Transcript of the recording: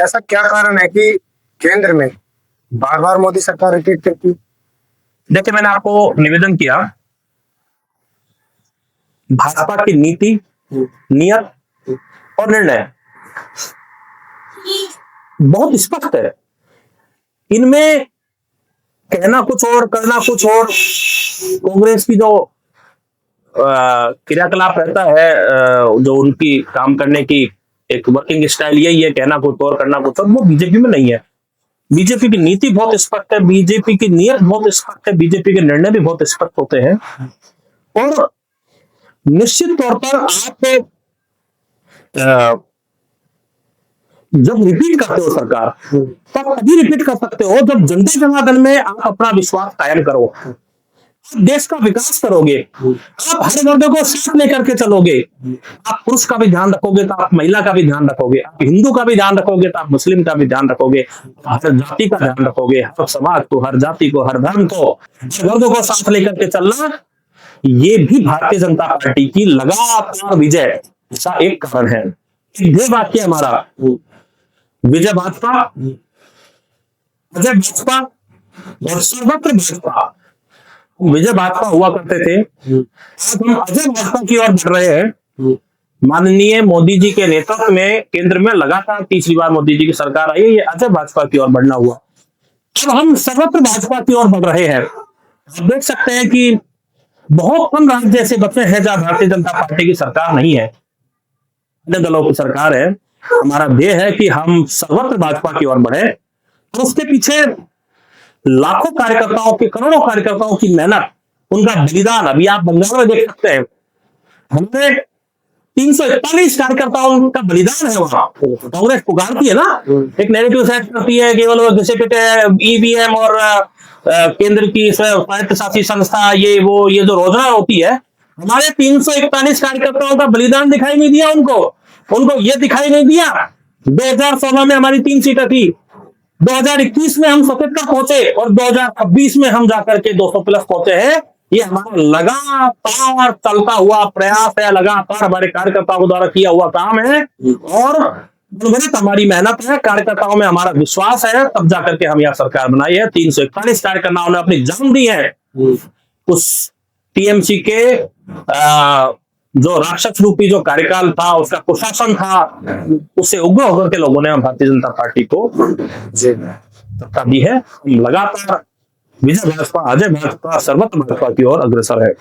ऐसा क्या कारण है कि केंद्र में बार बार मोदी सरकार रिपीट करती है? देखिए, मैंने आपको निवेदन किया, भाजपा की नीति, नियत और निर्णय बहुत स्पष्ट है। इनमें कहना कुछ और करना कुछ और। कांग्रेस की जो क्रियाकलाप रहता है, जो उनकी काम करने की एक वर्किंग स्टाइल यही है, कहना कुछ और करना कुछ और, वो बीजेपी में नहीं है। बीजेपी की नीति बहुत स्पष्ट है, बीजेपी की नीयत बहुत स्पष्ट है, बीजेपी के निर्णय भी बहुत स्पष्ट होते हैं। और निश्चित तौर पर आप जब रिपीट करते हो सरकार, तब तभी रिपीट कर सकते हो जब जनता जनार्दन में आप अपना विश्वास कायम करो, आप देश का विकास करोगे, आप हर वर्ग को साथ लेकर के चलोगे, आप पुरुष का भी ध्यान रखोगे तो आप महिला का भी ध्यान रखोगे, आप हिंदू का भी ध्यान रखोगे तो आप मुस्लिम का भी ध्यान रखोगे, हर जाति का ध्यान रखोगे, हर समाज को, हर जाति को, हर धर्म को, हर वर्ग को साथ लेकर के चलना, ये भी भारतीय जनता पार्टी की लगातार विजय का एक कारण है। ये वाक्य हमारा, विजय भाजपा, अजय भाजपा और सर्वत्र भाजपा। विजय भाजपा हुआ करते थे, आज हम अजय भाजपा की ओर बढ़ रहे हैं। माननीय मोदी जी के नेतृत्व में केंद्र में लगातार तीसरी बार मोदी जी की सरकार आई है, ये अजय भाजपा की ओर बढ़ना हुआ। अब हम सर्वत्र भाजपा की ओर बढ़ रहे हैं। आप देख सकते हैं कि बहुत कम राज्य ऐसे बचे हैं जहां भारतीय जनता पार्टी की सरकार नहीं है, अन्य दलों की सरकार है। हमारा ध्येय है कि हम सर्वत्र भाजपा की ओर बढ़े, और उसके पीछे लाखों कार्यकर्ताओं की, करोड़ों कार्यकर्ताओं की मेहनत, उनका बलिदान। अभी आप बंगाल में देख सकते हैं, हमने 341 कार्यकर्ताओं का बलिदान है वहां। कांग्रेस पुकारती है ना, एक नेगेटिव सेट करती है, केवल वो घिसे पिटे ईवीएम और केंद्र की स्वायत्त शासी संस्था, ये वो, ये जो रोजना होती है। हमारे 341 कार्यकर्ताओं का बलिदान दिखाई नहीं दिया उनको ये दिखाई नहीं दिया। 2016 में हमारी 3 सीटें थी, 2021 में हम 77 पहुंचे और 2026 में हम जाकर के 200 प्लस पहुंचे हैं। ये हमारा लगातार चलता हुआ प्रयास है, लगातार हमारे कार्यकर्ताओं द्वारा किया हुआ काम है, और हमारी मेहनत है, कार्यकर्ताओं में हमारा विश्वास है, तब जाकर के हम यह सरकार बनाई है। 341 कार्यकर्ताओं ने अपनी जान दी है उस टीएमसी के जो राक्षस रूपी जो कार्यकाल था, उसका कुशासन था, उससे उग्र होकर के लोगों ने हम भारतीय जनता पार्टी को सत्ता दी है। लगातार विजय भाजपा, अजय भाजपा, सर्वत्र भाजपा की ओर अग्रसर है।